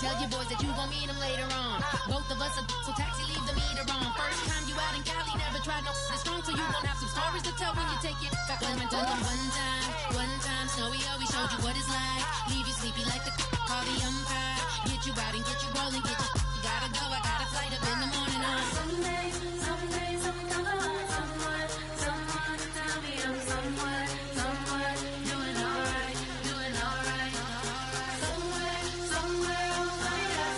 Tell your boys that you gon' meet them later on. Both of us are so taxi, leave the meter on. First time you out in Cali, never tried no this strong, so you gon' have some stories to tell when you take it back home and tell them one time, Snowy always showed you what it's like. Leave you sleepy like the call the umpire. Get you out and get you rolling, get you gotta go, I got a flight up in the morning on someday, I'm someone to tell me I'm somewhere, doing alright. Somewhere, oh yeah,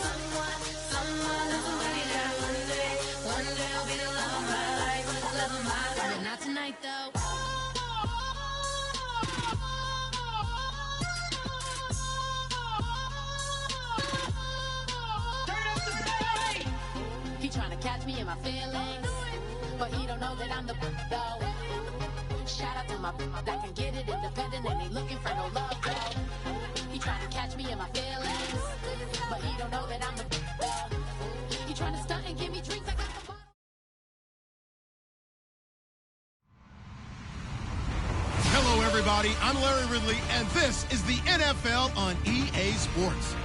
someone that's somebody that one day I'll be the love of my life, but not tonight though. Trying to catch me in my feelings, but he don't know that I'm the though. Shout out to my that can get it independent and ain't looking for no love though. He trying to catch me in my feelings, but he don't know that I'm the though. He trying to stunt and give me drinks. I got the bottle. Hello everybody, I'm Larry Ridley and this is the NFL on EA Sports.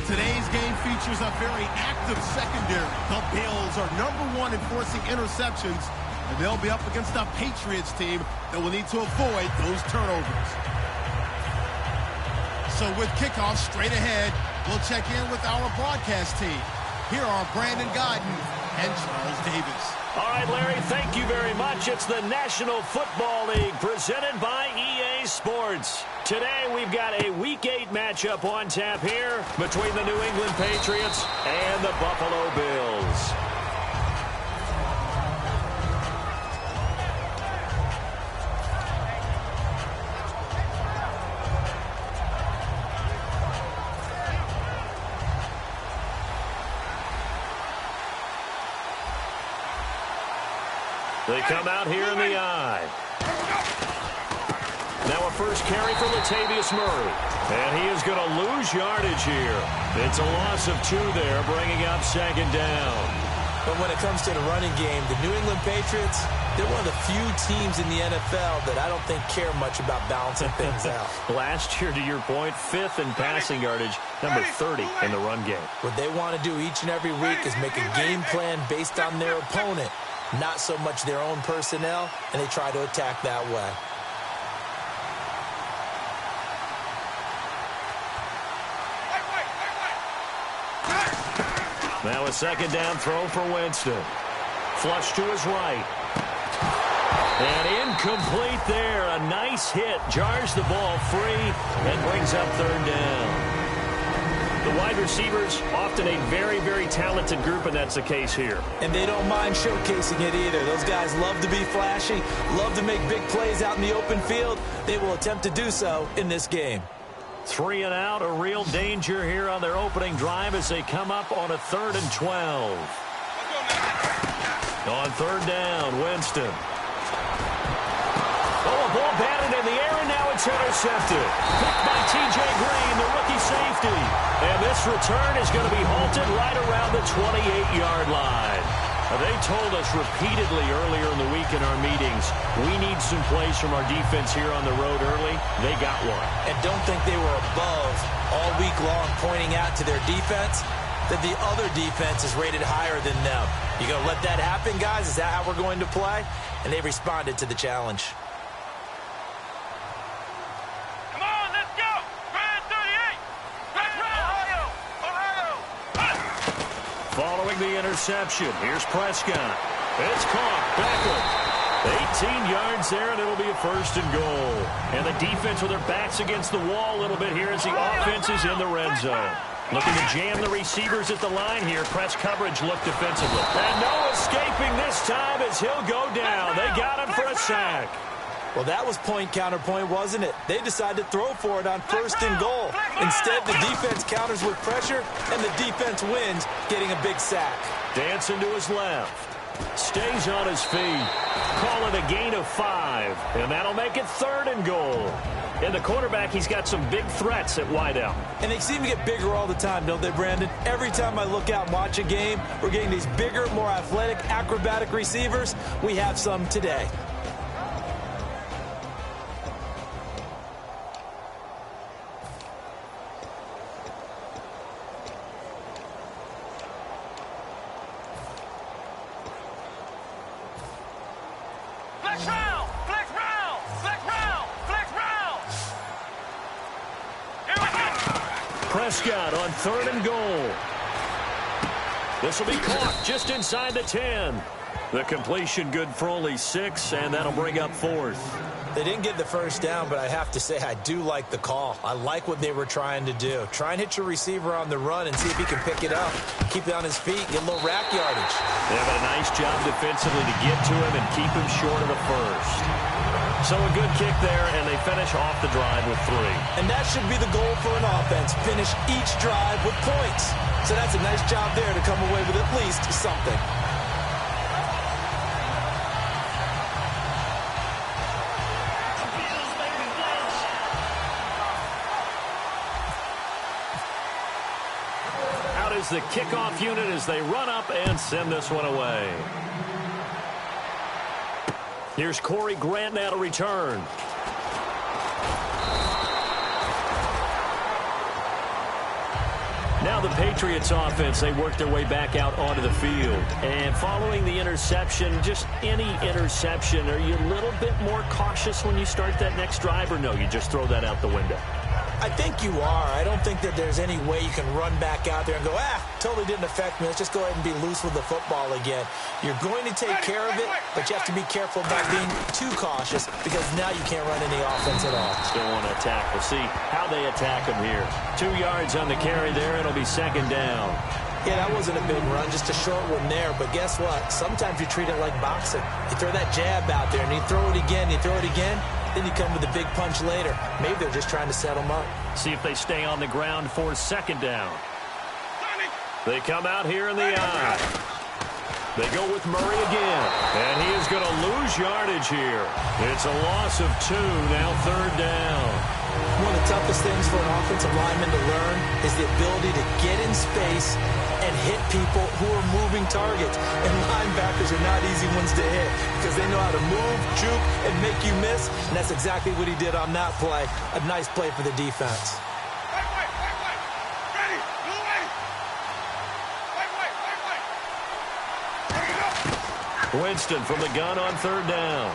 Today's game features a very active secondary. The Bills are #1 in forcing interceptions, and they'll be up against a Patriots team that will need to avoid those turnovers. So with kickoff straight ahead, we'll check in with our broadcast team. Here are Brandon Godden and Charles Davis. All right, Larry, thank you very much. It's the National Football League presented by EA Sports. Today, we've got a Week 8 matchup on tap here between the New England Patriots and the Buffalo Bills. They come out here in the eye. Now a first carry for Latavius Murray. And he is going to lose yardage here. It's a loss of 2 there, bringing up 2nd down. But when it comes to the running game, the New England Patriots, they're one of the few teams in the NFL that I don't think care much about balancing things out. Last year, to your point, 5th in passing yardage, number 30 in the run game. What they want to do each and every week is make a game plan based on their opponent, not so much their own personnel, and they try to attack that way. Now a 2nd down throw for Winston. Flush to his right. And incomplete there. A nice hit. Jars the ball free and brings up 3rd down. The wide receivers, often a very, very talented group, and that's the case here. And they don't mind showcasing it either. Those guys love to be flashy, love to make big plays out in the open field. They will attempt to do so in this game. 3 and out, a real danger here on their opening drive as they come up on a 3rd and 12. On 3rd down, Winston. Oh, a ball batted in the air, and now it's intercepted. Picked by T.J. Green, the rookie safety. And this return is going to be halted right around the 28-yard line. They told us repeatedly earlier in the week in our meetings, we need some plays from our defense here on the road early. They got one. And don't think they were above all week long pointing out to their defense that the other defense is rated higher than them. You going to let that happen, guys? Is that how we're going to play? And they responded to the challenge. Come on, let's go! Grand 38! Ohio! Following the interception, here's Prescott. It's caught. Beckham. 18 yards there, and it'll be a 1st and goal. And the defense with their backs against the wall a little bit here as the offense is in the red zone. Looking to jam the receivers at the line here. Press coverage look defensively. And no escaping this time as he'll go down. They got him for a sack. Well, that was point counterpoint, wasn't it? They decided to throw for it on 1st and goal. Instead, the defense counters with pressure, and the defense wins, getting a big sack. Dancing to his left. Stays on his feet. Call it a gain of 5. And that'll make it 3rd and goal. And the quarterback, he's got some big threats at wideout. And they seem to get bigger all the time, don't they, Brandon? Every time I look out and watch a game, we're getting these bigger, more athletic, acrobatic receivers. We have some today. Prescott on 3rd and goal. This will be caught just inside the 10. The completion good for only 6, and that'll bring up 4th. They didn't get the first down, but I have to say I do like the call. I like what they were trying to do. Try and hit your receiver on the run and see if he can pick it up. Keep it on his feet, get a little rack yardage. They have a nice job defensively to get to him and keep him short of the first. So a good kick there, and they finish off the drive with 3. And that should be the goal for an offense. Finish each drive with points. So that's a nice job there to come away with at least something. The kickoff unit as they run up and send this one away. Here's Corey Grant now to return. Now the Patriots offense, they work their way back out onto the field. And following the interception, just any interception, are you a little bit more cautious when you start that next drive, or no, you just throw that out the window? I think you are. I don't think that there's any way you can run back out there and go, totally didn't affect me. Let's just go ahead and be loose with the football again. You're going to take care of it, but you have to be careful about being too cautious because now you can't run any offense at all. Still want to attack. We'll see how they attack him here. 2 yards on the carry there. It'll be 2nd down. Yeah, that wasn't a big run, just a short one there. But guess what? Sometimes you treat it like boxing. You throw that jab out there, and you throw it again, then you come with a big punch later. Maybe they're just trying to set them up. See if they stay on the ground for 2nd down. They come out here in the eye. They go with Murray again, and he is going to lose yardage here. It's a loss of 2, now 3rd down. One of the toughest things for an offensive lineman to learn is the ability to get in space and hit people who are moving targets. And linebackers are not easy ones to hit because they know how to move, juke, and make you miss. And that's exactly what he did on that play. A nice play for the defense. Winston from the gun on 3rd down.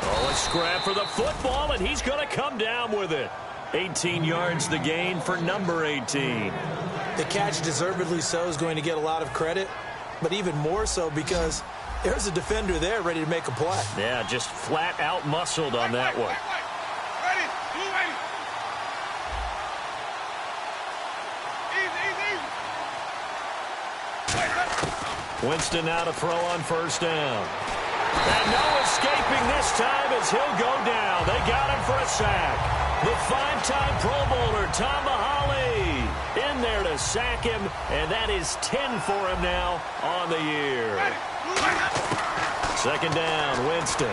Oh, a scrap for the football, and he's going to come down with it. 18 yards the gain for number 18. The catch, deservedly so, is going to get a lot of credit, but even more so because there's a defender there ready to make a play. Yeah, just flat out muscled on that one. Winston now to throw on 1st down. And no escaping this time as he'll go down. They got him for a sack. The 5-time Pro Bowler, Tom Mahali, in there to sack him, and that is 10 for him now on the year. 2nd down, Winston.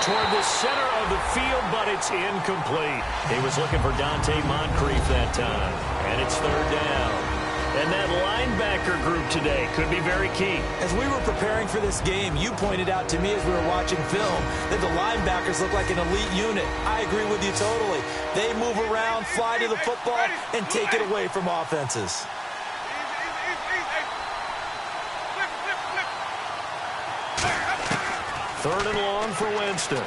Toward the center of the field, but it's incomplete. He was looking for Dante Moncrief that time, and it's 3rd down. And that linebacker group today could be very key. As we were preparing for this game, you pointed out to me as we were watching film that the linebackers look like an elite unit. I agree with you totally. They move around, fly to the football, and take it away from offenses. Third and long for Winston.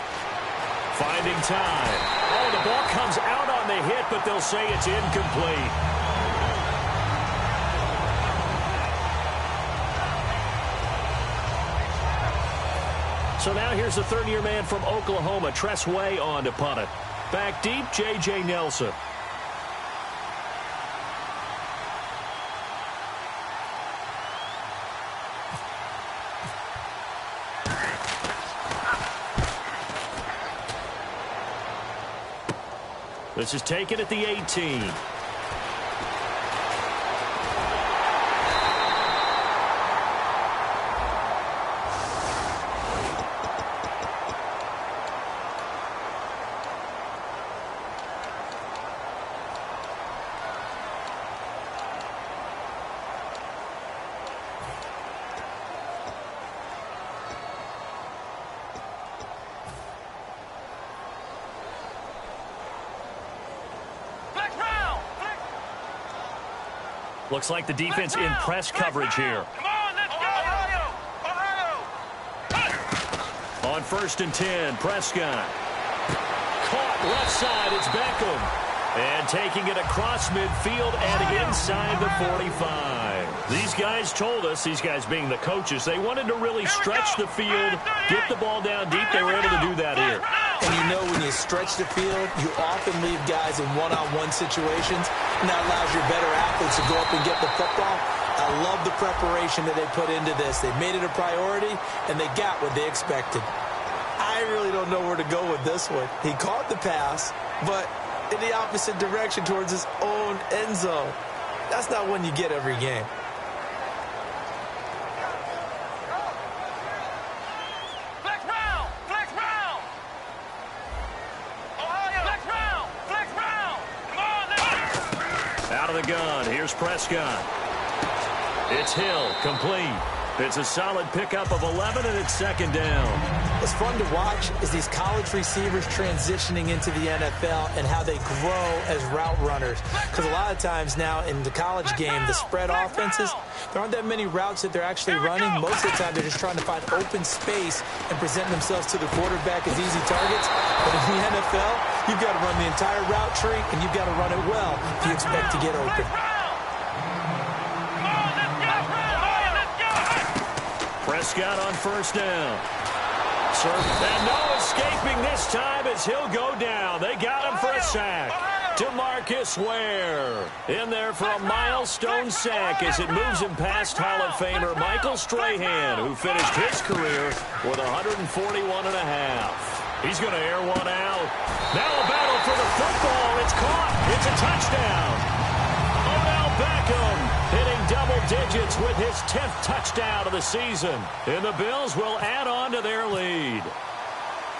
Finding time. Oh, the ball comes out on the hit, but they'll say it's incomplete. So now here's the third-year man from Oklahoma, Tress Way, on to punt it. Back deep, J.J. Nelson. This is taken at the 18. Looks like the defense in press coverage here. Come on, let's go! On 1st and 10, Prescott. Caught left side, it's Beckham. And taking it across midfield and inside the 45. These guys told us, these guys being the coaches, they wanted to really stretch the field, get the ball down deep. They were able to do that here. And you know when you stretch the field, you often leave guys in one-on-one situations, and that allows your better athletes to go up and get the football. I love the preparation that they put into this. They made it a priority, and they got what they expected. I really don't know where to go with this one. He caught the pass, but in the opposite direction towards his own end zone. That's not one you get every game. Flex round! Flex round! Ohio! Flex round! Flex round! Come on, let's go! Out of the gun, here's Prescott. It's Hill, complete. It's a solid pickup of 11, and it's second down. What's fun to watch is these college receivers transitioning into the NFL and how they grow as route runners. Because a lot of times now in the college game, the spread offenses, there aren't that many routes that they're actually running. Most of the time, they're just trying to find open space and present themselves to the quarterback as easy targets. But in the NFL, you've got to run the entire route tree, and you've got to run it well if you expect to get open. Prescott on first down. And no escaping this time as he'll go down. They got him for a sack. DeMarcus Ware in there for a milestone sack as it moves him past Hall of Famer Michael Strahan, who finished his career with 141.5. He's going to air one out. Now a battle for the football. It's caught. It's a touchdown. Odell Beckham hitting double digits with his 10th touchdown of the season. And the Bills will add on to their lead.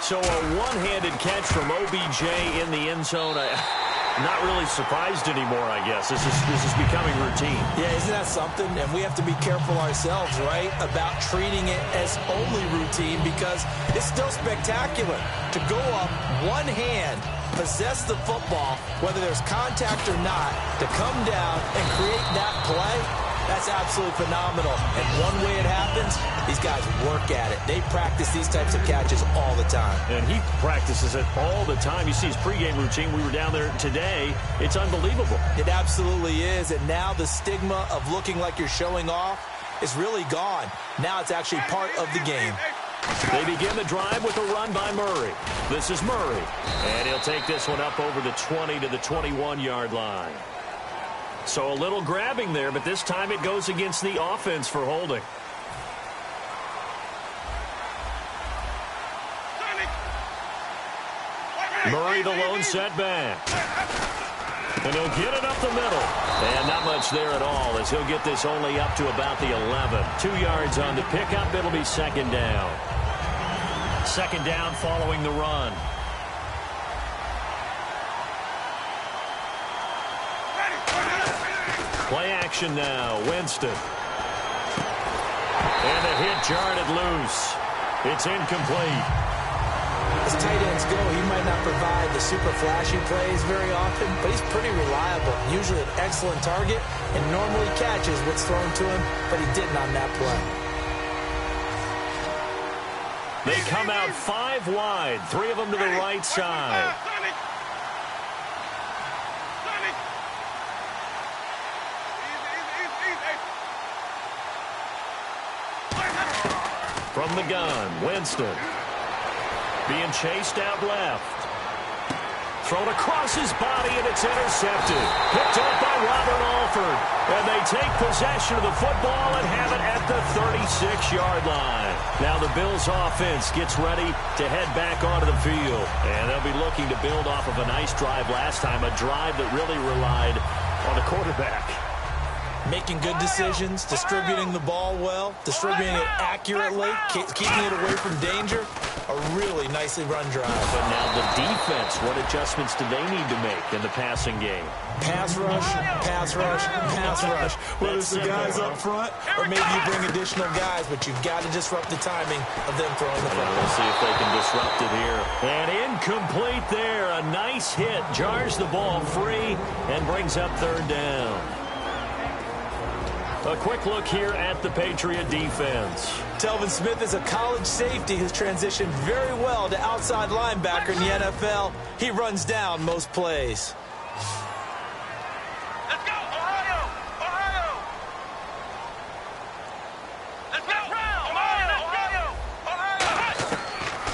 So a one-handed catch from OBJ in the end zone. Not really surprised anymore, I guess. This is becoming routine. Yeah, isn't that something? And we have to be careful ourselves, right, about treating it as only routine, because it's still spectacular to go up one hand, possess the football, whether there's contact or not, to come down and create that play. That's absolutely phenomenal. And one way it happens, these guys work at it. They practice these types of catches all the time. And he practices it all the time. You see his pregame routine. We were down there today. It's unbelievable. It absolutely is. And now the stigma of looking like you're showing off is really gone. Now it's actually part of the game. They begin the drive with a run by Murray. This is Murray. And he'll take this one up over the 20 to the 21-yard line. So a little grabbing there, but this time it goes against the offense for holding. Murray the lone setback. And he'll get it up the middle. And not much there at all, as he'll get this only up to about the 11. 2 yards on the pickup. It'll be second down. Second down following the run. Play action now. Winston. And the hit jarred it loose. It's incomplete. As tight ends go, he might not provide the super flashy plays very often, but he's pretty reliable. Usually an excellent target and normally catches what's thrown to him, but he didn't on that play. They come out 5 wide, 3 of them to the right side. From the gun, Winston. Being chased out left. Thrown across his body, and it's intercepted. Picked up by Robert Alford. And they take possession of the football and have it at the 36-yard line. Now the Bills' offense gets ready to head back onto the field. And they'll be looking to build off of a nice drive last time, a drive that really relied on the quarterback. Making good decisions, distributing the ball well, distributing it accurately, keeping it away from danger. A really nicely run drive. But now the defense, what adjustments do they need to make in the passing game? Pass rush, pass rush, pass rush. Whether it's the guys up front or maybe you bring additional guys, but you've got to disrupt the timing of them throwing the football. We'll see if they can disrupt it here. And incomplete there. A nice hit. Jars the ball free and brings up third down. A quick look here at the Patriot defense. Telvin Smith is a college safety who's transitioned very well to outside linebacker in the NFL. He runs down most plays. Let's go, Ohio! Ohio! Let's go! Come on, Ohio! Ohio!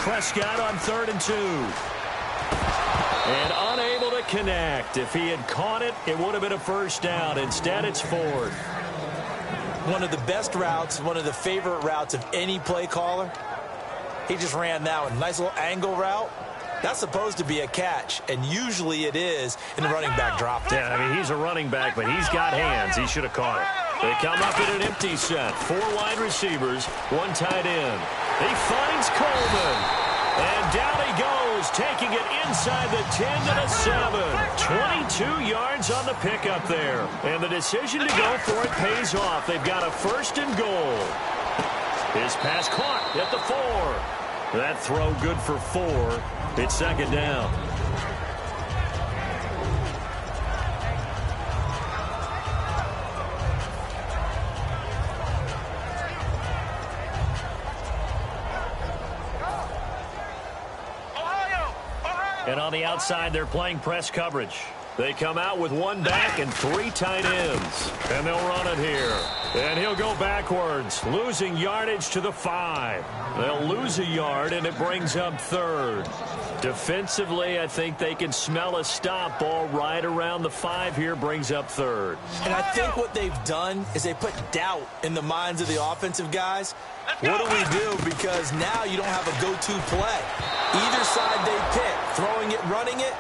Prescott on 3rd and 2. And unable to connect. If he had caught it, it would have been a first down. Instead, it's 4th. One of the best routes, one of the favorite routes of any play caller. He just ran that one. Nice little angle route. That's supposed to be a catch, and usually it is in the running back drop. Yeah, I mean, he's a running back, but he's got hands. He should have caught it. They come up in an empty set. 4 wide receivers, 1 tight end. He finds Coleman. And down he goes, taking it inside the 10 to the 7. 22 yards on the pickup there. And the decision to go for it pays off. They've got a 1st and goal. His pass caught at the 4. That throw good for 4. It's 2nd down. And on the outside, they're playing press coverage. They come out with 1 back and 3 tight ends. And they'll run it here. And he'll go backwards, losing yardage to the 5. They'll lose a yard, and it brings up 3rd. Defensively, I think they can smell a stop ball right around the 5 here, brings up 3rd. And I think what they've done is they put doubt in the minds of the offensive guys. What do we do? Because now you don't have a go-to play. Either side they pick, throwing it, running it,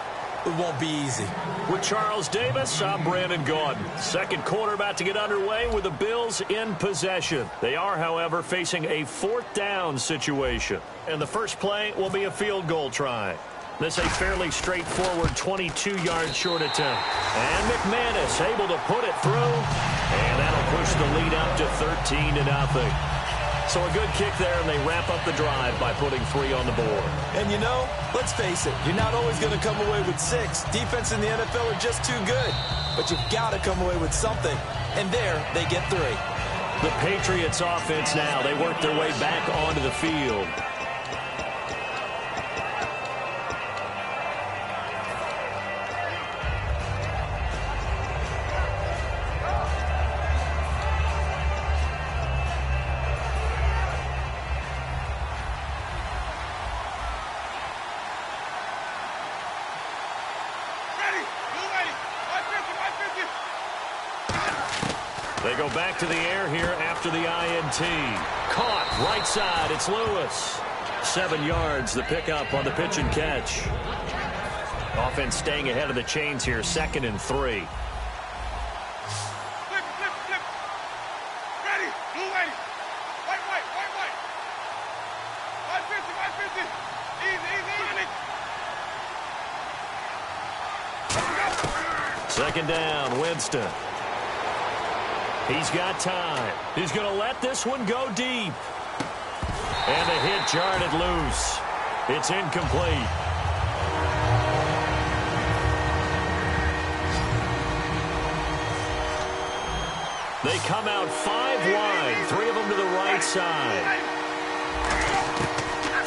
it won't be easy. With Charles Davis, I'm Brandon Gaudin. 2nd quarter about to get underway with the Bills in possession. They are, however, facing a 4th down situation. And the first play will be a field goal try. This a fairly straightforward 22-yard short attempt. And McManus able to put it through. And that'll push the lead up to 13-0. So a good kick there, and they wrap up the drive by putting 3 on the board. And you know, let's face it, you're not always going to come away with 6. Defense in the NFL are just too good. But you've got to come away with something. And there, they get 3. The Patriots offense now, they work their way back onto the field. They go back to the air here after the INT. Caught right side. It's Lewis. 7 yards, the pickup on the pitch and catch. Offense staying ahead of the chains here. 2nd and 3. Flip. Ready. Blue lady. White. 550. Easy. 2nd down, Winston. He's got time. He's going to let this one go deep. And the hit jarred it loose. It's incomplete. They come out 5 wide, 3 of them to the right side.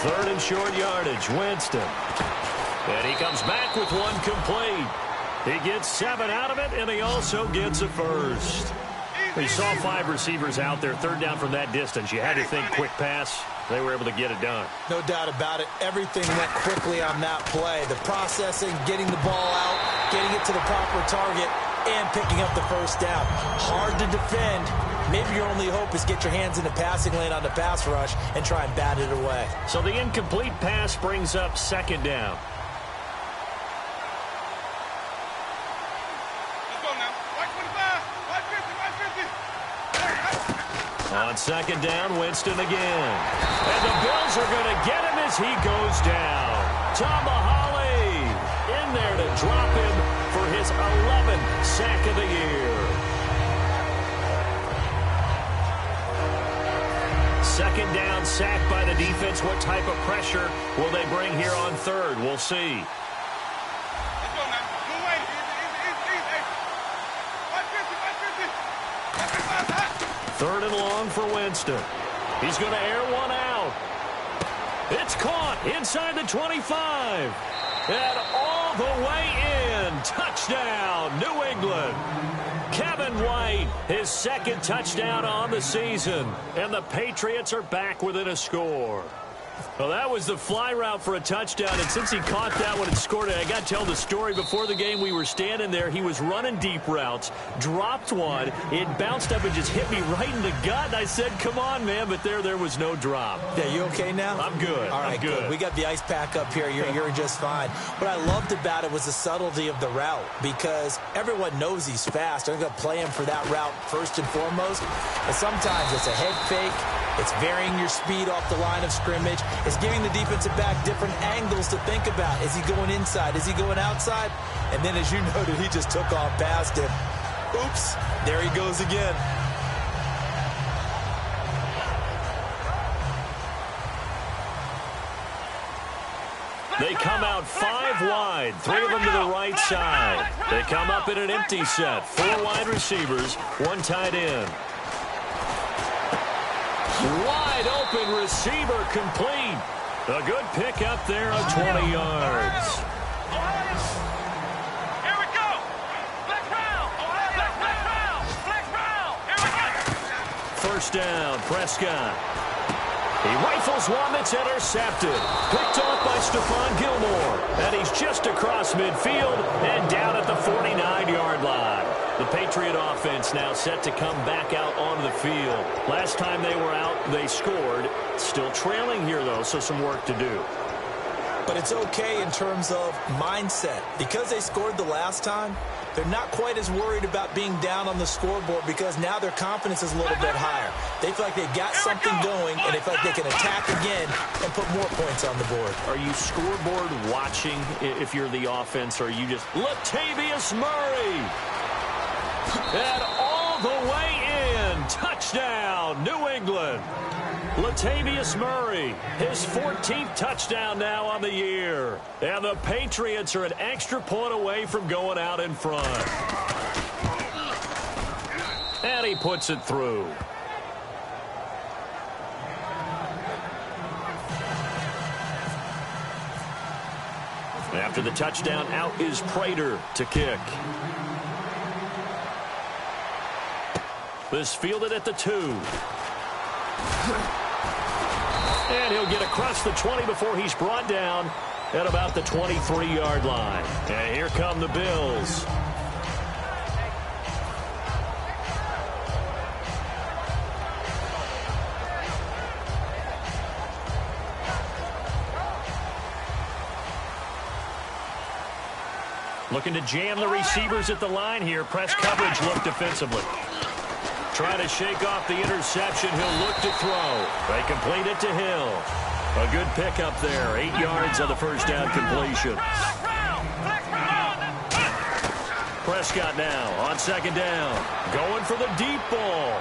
3rd and short yardage, Winston. And he comes back with 1 complete. He gets 7 out of it, and he also gets a first. We saw 5 receivers out there. 3rd down from that distance. You had to think quick pass. They were able to get it done. No doubt about it. Everything went quickly on that play. The processing, getting the ball out, getting it to the proper target, and picking up the first down. Hard to defend. Maybe your only hope is get your hands in the passing lane on the pass rush and try and bat it away. So the incomplete pass brings up 2nd down. On 2nd down, Winston again. And the Bills are going to get him as he goes down. Tomahawley in there to drop him for his 11th sack of the year. 2nd down, sack by the defense. What type of pressure will they bring here on 3rd? We'll see. 3rd and long for Winston. He's going to air one out. It's caught inside the 25. And all all the way in. Touchdown, New England. Kevin White, his second touchdown on the season. And the Patriots are back within a score. Well, that was the fly route for a touchdown, and since he caught that one and scored it, I got to tell the story. Before the game, we were standing there. He was running deep routes, dropped one. It bounced up and just hit me right in the gut, and I said, come on, man, but there was no drop. Yeah, you okay now? I'm good. All right, good. We got the ice pack up here. You're just fine. What I loved about it was the subtlety of the route, because everyone knows he's fast. They're going to play him for that route first and foremost, but sometimes it's a head fake. It's varying your speed off the line of scrimmage. It's giving the defensive back different angles to think about. Is he going inside? Is he going outside? And then, as you noted, he just took off past him. Oops, there he goes again. They come out 5 wide, 3 of them to the right side. They come up in an empty set, 4 wide receivers, 1 tight end. Wide open receiver complete. A good pick up there of 20 yards. Here we go. Flex round. Flex round. Here we go. First down, Prescott. He rifles one that's intercepted. Picked off by Stephon Gilmore. And he's just across midfield and down at the 49-yard line. The Patriot offense now set to come back out onto the field. Last time they were out, they scored. Still trailing here, though, so some work to do. But it's okay in terms of mindset. Because they scored the last time, they're not quite as worried about being down on the scoreboard, because now their confidence is a little bit higher. They feel like they got something going, and they feel like they can attack again and put more points on the board. Are you scoreboard watching if you're the offense, or are you just Latavius Murray? And all the way in. Touchdown, New England. Latavius Murray, his 14th touchdown now on the year. And the Patriots are an extra point away from going out in front. And he puts it through. After the touchdown, out is Prater to kick. This fielded at the 2. And he'll get across the 20 before he's brought down at about the 23-yard line. And here come the Bills. Looking to jam the receivers at the line here. Press coverage look defensively. Trying to shake off the interception. He'll look to throw. They complete it to Hill. A good pickup there. 8 yards on the first down completion. Prescott now on second down. Going for the deep ball.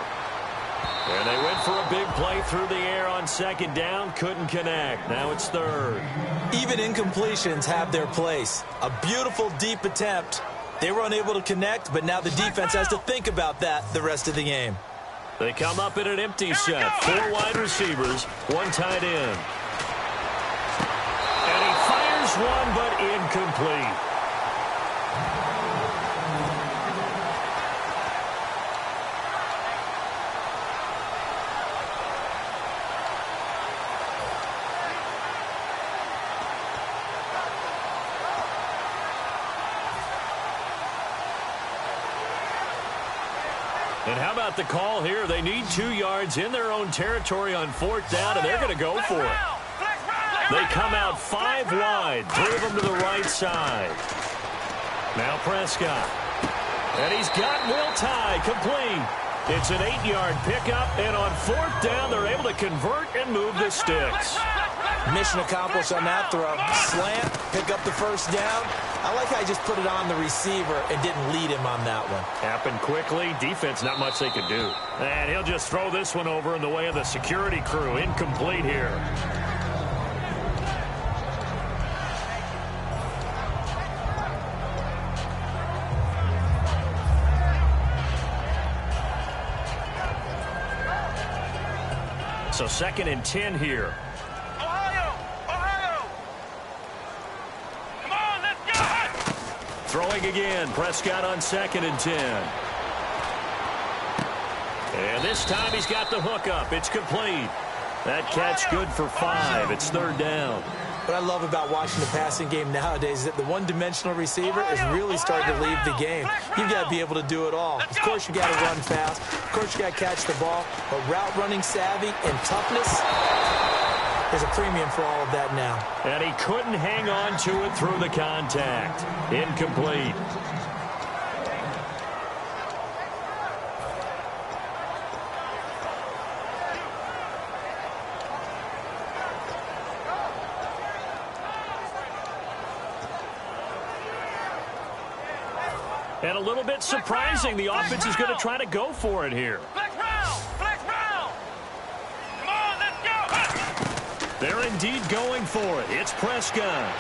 And they went for a big play through the air on second down. Couldn't connect. Now it's third. Even incompletions have their place. A beautiful deep attempt. They were unable to connect, but now the defense has to think about that the rest of the game. They come up in an empty set. 4 wide receivers, 1 tight end. And he fires one, but incomplete. And how about the call here? They need 2 yards in their own territory on 4th down, and they're going to go for it. They come out 5 wide, 3 of them to the right side. Now Prescott. And he's got Will Tye complete. It's an 8-yard pickup, and on 4th down, they're able to convert and move the sticks. Mission accomplished on that throw. Slant, pick up the first down. I like how he just put it on the receiver and didn't lead him on that one. Happened quickly. Defense, not much they could do. And he'll just throw this one over in the way of the security crew. Incomplete here. So 2nd and 10 here. Ohio! Come on, let's go! Throwing again. Prescott on 2nd and 10. And this time he's got the hook up. It's complete. That catch good for 5. It's 3rd down. What I love about watching the passing game nowadays is that the one-dimensional receiver is really starting to leave the game. You've got to be able to do it all. Of course, you got to run fast. Of course, you got to catch the ball. But route running savvy and toughness, there's a premium for all of that now. And he couldn't hang on to it through the contact. Incomplete. And a little bit surprising, the offense is going to try to go for it here. Flex round! Flex round! Come on, let's go! They're indeed going for it. It's Prescott.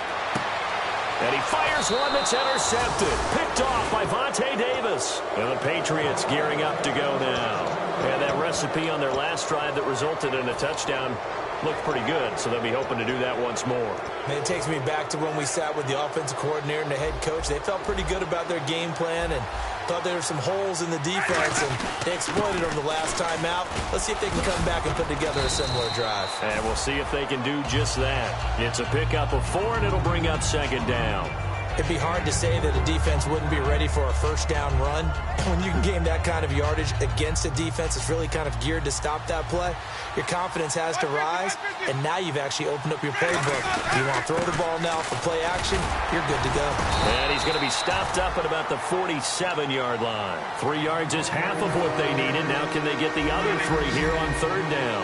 And he fires one that's intercepted. Picked off by Vontae Davis. And the Patriots gearing up to go now. And that recipe on their last drive that resulted in a touchdown looked pretty good, so they'll be hoping to do that once more. Man, it takes me back to when we sat with the offensive coordinator and the head coach. They felt pretty good about their game plan and thought there were some holes in the defense, and they exploited them the last time out. Let's see if they can come back and put together a similar drive. And we'll see if they can do just that. It's a pickup of 4, and it'll bring up 2nd down. It'd be hard to say that a defense wouldn't be ready for a first down run. When you can gain that kind of yardage against a defense that's really kind of geared to stop that play, your confidence has to rise, and now you've actually opened up your playbook. You want to throw the ball now for play action, you're good to go. And he's going to be stopped up at about the 47-yard line. 3 yards is half of what they needed. Now can they get the other 3 here on 3rd down?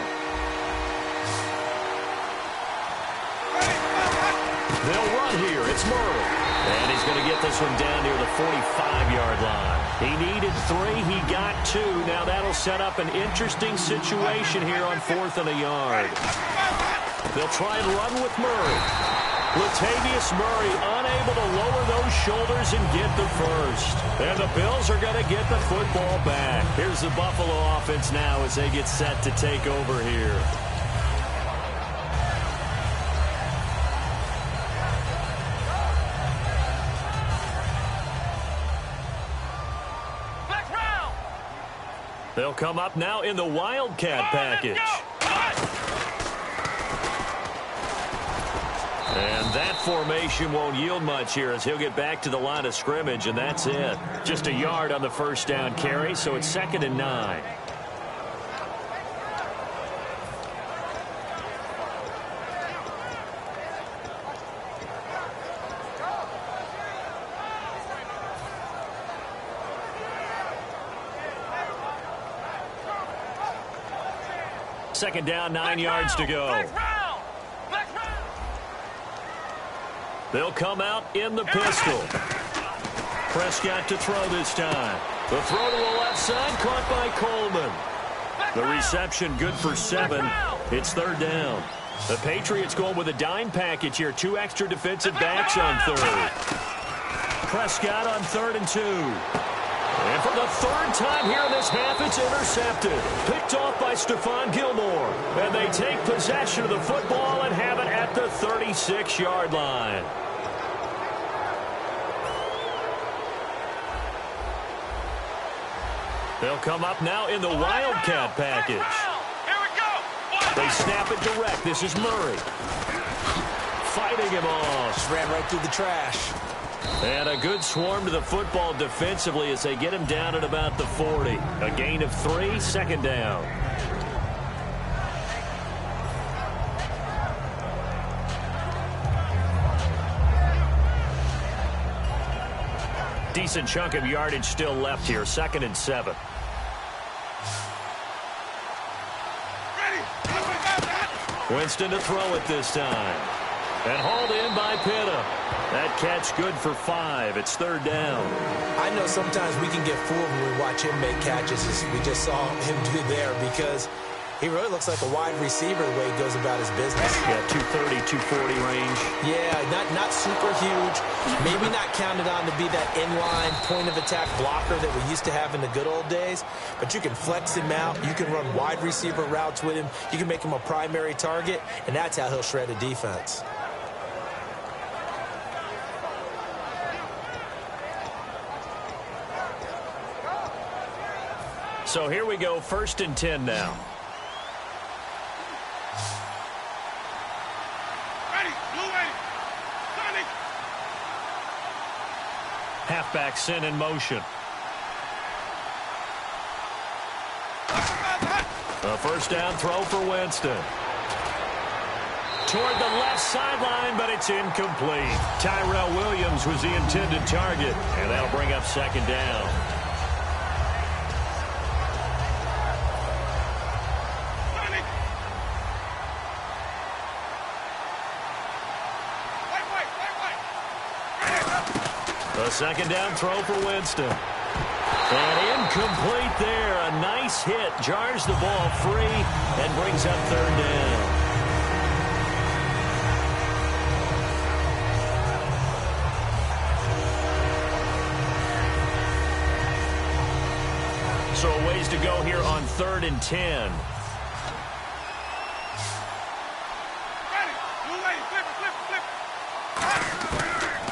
They'll run here. It's Murray. And he's going to get this one down near the 45-yard line. He needed 3. He got 2. Now that'll set up an interesting situation here on 4th and a yard. They'll try and run with Murray. Latavius Murray unable to lower those shoulders and get the first. And the Bills are going to get the football back. Here's the Buffalo offense now as they get set to take over here. They'll come up now in the Wildcat package. And that formation won't yield much here as he'll get back to the line of scrimmage, and that's it. Just a yard on the first down carry, so it's 2nd and 9. Second down, 9 yards to go. They'll come out in the pistol. Prescott to throw this time. The throw to the left side, caught by Coleman. The reception good for 7. It's 3rd down. The Patriots going with a dime package here. 2 extra defensive backs on 3rd. Prescott on 3rd and 2. And for the 3rd time here in this half, it's intercepted. Picked off by Stephon Gilmore. And they take possession of the football and have it at the 36-yard line. They'll come up now in the Wildcat package. They snap it direct. This is Murray. Fighting him off. Just ran right through the trash. And a good swarm to the football defensively as they get him down at about the 40. A gain of 3, 2nd down. Decent chunk of yardage still left here. 2nd and 7. Winston to throw it this time. And hauled in by Pitta. That catch good for 5. It's 3rd down. I know sometimes we can get fooled when we watch him make catches, as we just saw him do there, because he really looks like a wide receiver the way he goes about his business. Yeah, 230, 240 range. Yeah, not super huge. Maybe not counted on to be that inline point-of-attack blocker that we used to have in the good old days, but you can flex him out. You can run wide receiver routes with him. You can make him a primary target, and that's how he'll shred a defense. So here we go, 1st and 10 now. Ready, blue ready. Sonic. Halfback sent in motion. A 1st down throw for Winston. Toward the left sideline, but it's incomplete. Tyrell Williams was the intended target, and that'll bring up 2nd down. A 2nd down throw for Winston. And incomplete there. A nice hit. Jars the ball free and brings up 3rd down. So a ways to go here on 3rd and 10.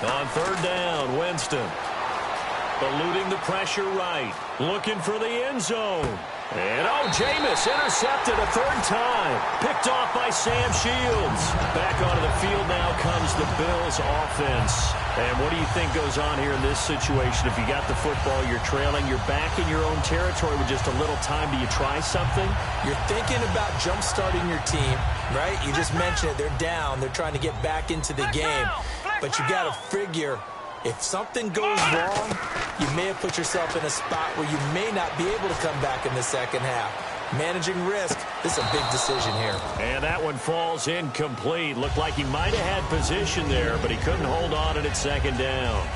On 3rd down, Winston. Eluding the pressure right. Looking for the end zone. And, Jameis intercepted a 3rd time. Picked off by Sam Shields. Back onto the field now comes the Bills offense. And what do you think goes on here in this situation? If you got the football, you're trailing, you're back in your own territory with just a little time. Do you try something? You're thinking about jump-starting your team, right? You just mentioned it. They're down. They're trying to get back into the game. But you got to figure, if something goes wrong, you may have put yourself in a spot where you may not be able to come back in the 2nd half. Managing risk, this is a big decision here. And that one falls incomplete. Looked like he might have had position there, but he couldn't hold on it at 2nd down.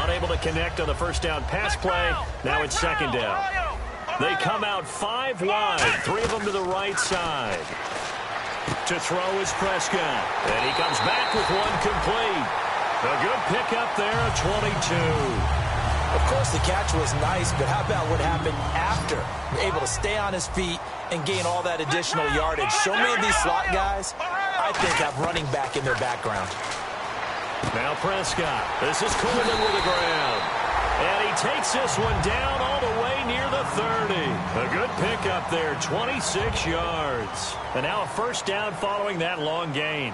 Unable to connect on the 1st down pass play. Now it's 2nd down. They come out 5 wide, 3 of them to the right side. To throw is Prescott. And he comes back with one complete. A good pickup there at 22. Of course, the catch was nice, but how about what happened after? Able to stay on his feet and gain all that additional yardage. So many of these slot guys, I think, have running back in their background. Now Prescott. This is Coleman with the ground. And he takes this one down all the way near the 30. A good pickup there, 26 yards. And now a 1st down following that long gain.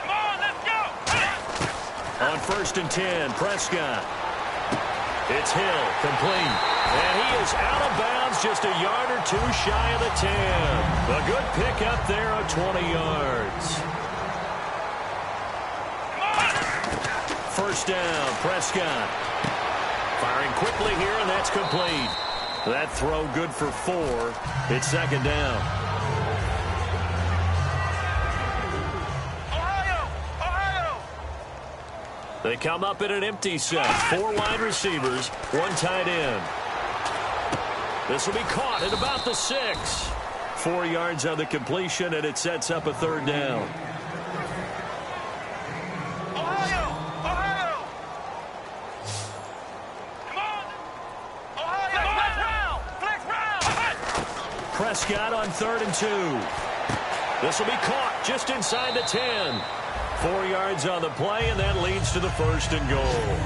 Come on, let's go. On 1st and 10, Prescott. It's Hill, complete. And he is out of bounds, just a yard or 2 shy of the 10. A good pickup there of 20 yards. 1st down, Prescott. Firing quickly here, and that's complete. That throw good for 4. It's 2nd down. Ohio! They come up in an empty set. 4 wide receivers, 1 tight end. This will be caught at about the 6. 4 yards on the completion, and it sets up a 3rd down. Prescott on 3rd and 2. This will be caught just inside the 10. 4 yards on the play, and that leads to the 1st and goal.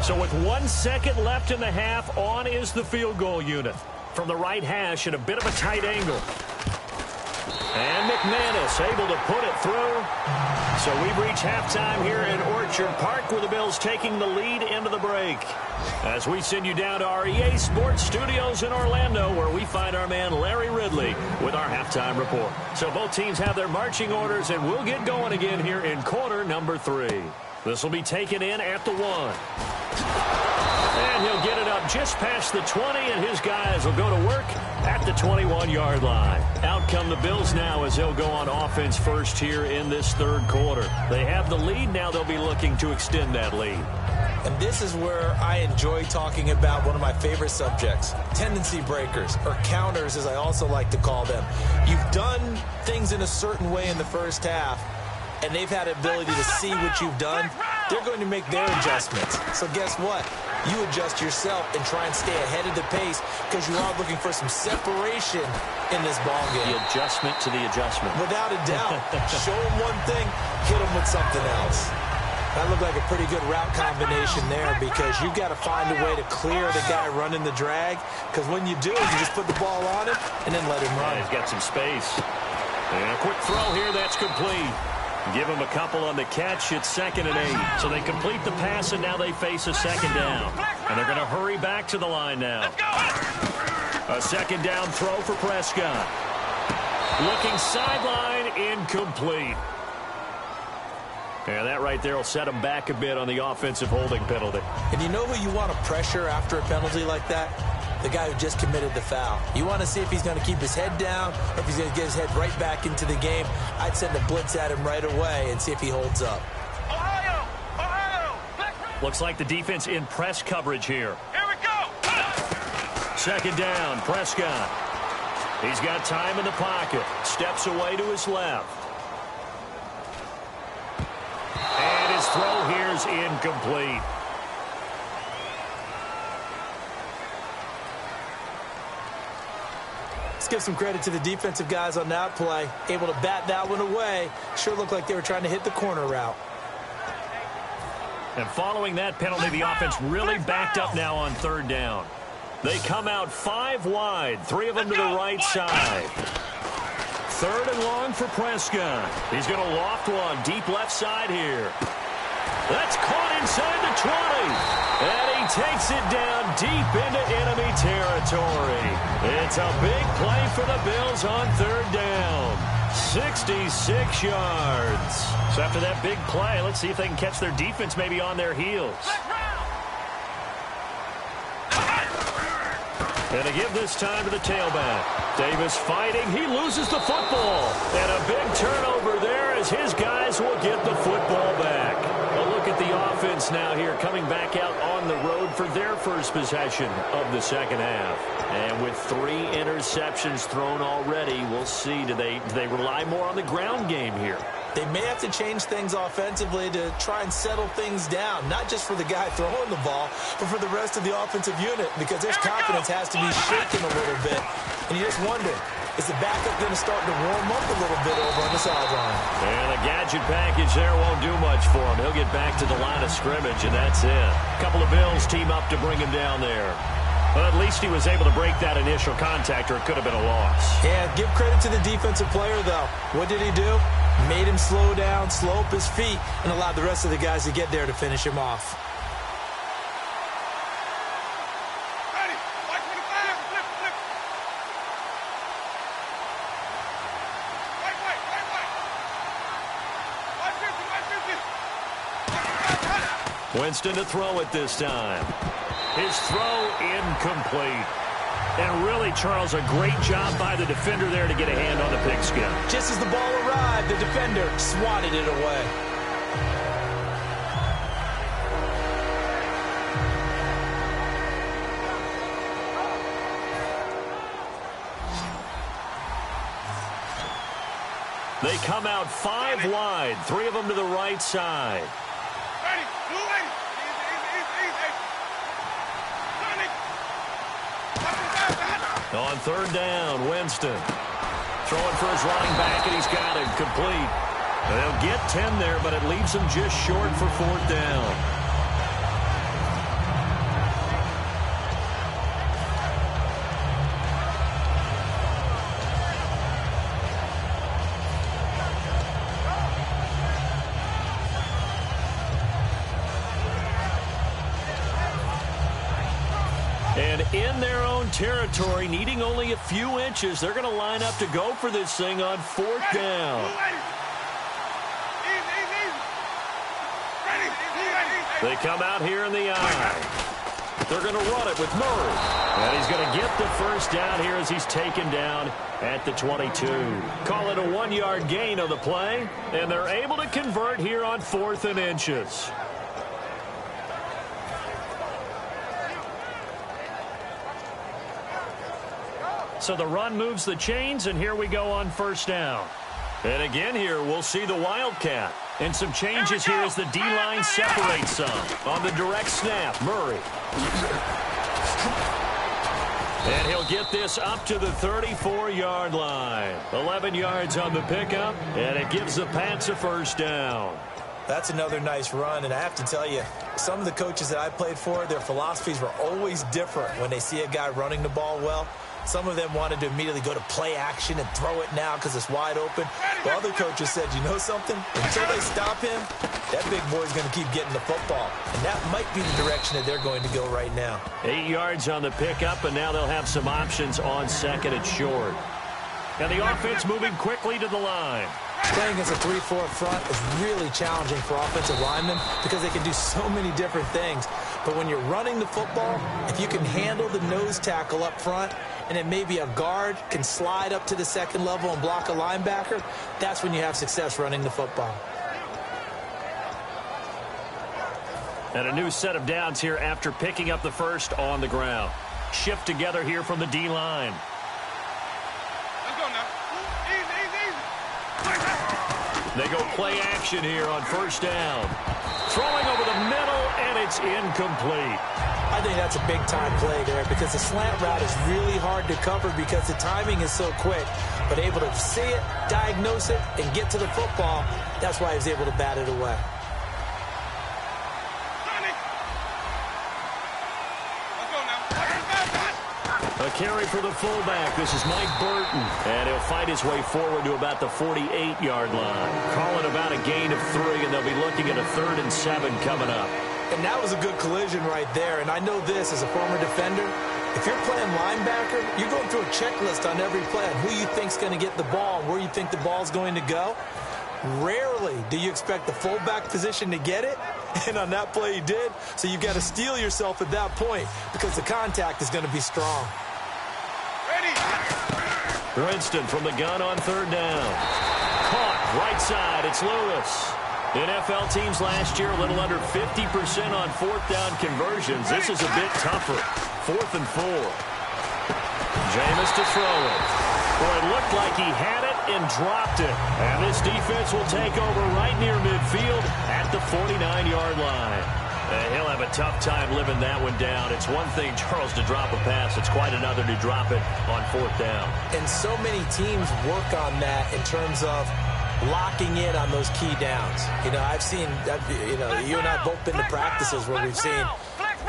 So with 1 second left in the half, on is the field goal unit. From the right hash at a bit of a tight angle. And McManus able to put it through. So we've reached halftime here in Orchard Park, where the Bills taking the lead into the break. As we send you down to our EA Sports Studios in Orlando, where we find our man Larry Ridley with our halftime report. So both teams have their marching orders, and we'll get going again here in quarter number 3. This will be taken in at the 1. And he'll get it up just past the 20, and his guys will go to work at the 21-yard line. Out come the Bills now as they'll go on offense first here in this 3rd quarter. They have the lead. Now they'll be looking to extend that lead. And this is where I enjoy talking about one of my favorite subjects, tendency breakers, or counters as I also like to call them. You've done things in a certain way in the 1st half, and they've had the ability to see what you've done they're going to make their adjustments. So guess what? You adjust yourself and try and stay ahead of the pace because you are looking for some separation in this ball game. The adjustment to the adjustment. Without a doubt. Show them one thing, hit them with something else. That looked like a pretty good route combination there because you've got to find a way to clear the guy running the drag because when you do, you just put the ball on him and then let him run. Yeah, he's got some space. And a quick throw here, that's complete. Give him a couple on the catch. It's 2nd and 8. So they complete the pass, and now they face a 2nd down. And they're going to hurry back to the line now. A 2nd down throw for Prescott. Looking sideline, incomplete. And that right there will set him back a bit on the offensive holding penalty. And you know who you want to pressure after a penalty like that? The guy who just committed the foul. You want to see if he's going to keep his head down or if he's going to get his head right back into the game. I'd send a blitz at him right away and see if he holds up. Looks like the defense in press coverage here. Here we go. 2nd down, Prescott. He's got time in the pocket. Steps away to his left. And his throw here is incomplete. Let's give some credit to the defensive guys on that play. Able to bat that one away. Sure looked like they were trying to hit the corner route. And following that penalty, the offense really backed up now on 3rd down. They come out 5 wide, 3 of them to the right side. 3rd and long for Prescott. He's going to loft one deep left side here. That's caught inside the 20. And he takes it down deep into enemy territory. It's a big play for the Bills on 3rd down. 66 yards. So after that big play, let's see if they can catch their defense maybe on their heels. And to give this time to the tailback. Davis fighting. He loses the football. And a big turnover there as his guys will get the football back. A look at the offense now here coming back out on the road for their first possession of the 2nd half. And with 3 interceptions thrown already, we'll see. Do they rely more on the ground game here? They may have to change things offensively to try and settle things down, not just for the guy throwing the ball, but for the rest of the offensive unit, because their confidence has to be shaken a little bit. And you just wonder, is the backup going to start to warm up a little bit over on the sideline? And a gadget package there won't do much for him. He'll get back to the line of scrimmage, and that's it. A couple of Bills team up to bring him down there. But at least he was able to break that initial contact, or it could have been a loss. Yeah, give credit to the defensive player, though. What did he do? Made him slow down, slow up his feet, and allowed the rest of the guys to get there to finish him off. Ready. White 25. Flip. White 50. Winston to throw it this time. His throw incomplete. And really, Charles, a great job by the defender there to get a hand on the pigskin. Just as the ball arrived, the defender swatted it away. They come out 5 wide, 3 of them to the right side. Ready. Blue lady. On 3rd down, Winston throwing for his running back, and he's got it complete. They'll get 10 there, but it leaves them just short for 4th down. And in their own territory, needing only a few inches, they're going to line up to go for this thing on 4th down. They come out here in the eye. They're going to run it with Murray. And he's going to get the first down here as he's taken down at the 22. Call it a 1-yard gain on the play, and they're able to convert here on 4th and inches. So the run moves the chains, and here we go on 1st down. And again here, we'll see the Wildcat. And some changes here as the D-line separates some. On the direct snap, Murray. And he'll get this up to the 34-yard line. 11 yards on the pickup, and it gives the Pats a first down. That's another nice run, and I have to tell you, some of the coaches that I played for, their philosophies were always different when they see a guy running the ball well. Some of them wanted to immediately go to play action and throw it now because it's wide open. While other coaches said, you know something? Until they stop him, that big boy's going to keep getting the football. And that might be the direction that they're going to go right now. 8 yards on the pickup, and now they'll have some options on second and short. And the offense moving quickly to the line. Playing against a 3-4 front is really challenging for offensive linemen because they can do so many different things. But when you're running the football, if you can handle the nose tackle up front, and then maybe a guard can slide up to the second level and block a linebacker, that's when you have success running the football. And a new set of downs here after picking up the first on the ground. Shift together here from the D-line. Let's go now. Easy. They go play action here on first down. Throwing over the middle, and it's incomplete. I think that's a big-time play there because the slant route is really hard to cover because the timing is so quick. But able to see it, diagnose it, and get to the football, that's why he was able to bat it away. A carry for the fullback. This is Mike Burton. And he'll fight his way forward to about the 48-yard line. Calling about a gain of 3, and they'll be looking at a 3rd and 7 coming up. And that was a good collision right there. And I know this as a former defender. If you're playing linebacker, you're going through a checklist on every play on who you think's going to get the ball and where you think the ball's going to go. Rarely do you expect the fullback position to get it. And on that play he did. So you've got to steel yourself at that point because the contact is going to be strong. Princeton from the gun on 3rd down. Caught right side. It's Lewis. NFL teams last year a little under 50% on 4th down conversions. This is a bit tougher. 4th and 4. Jameis to throw it. Boy, it looked like he had it and dropped it. And this defense will take over right near midfield at the 49-yard line. He'll have a tough time living that one down. It's one thing, Charles, to drop a pass. It's quite another to drop it on 4th down. And so many teams work on that in terms of locking in on those key downs. You know, I've seen, you and I have both been to practices where we've seen,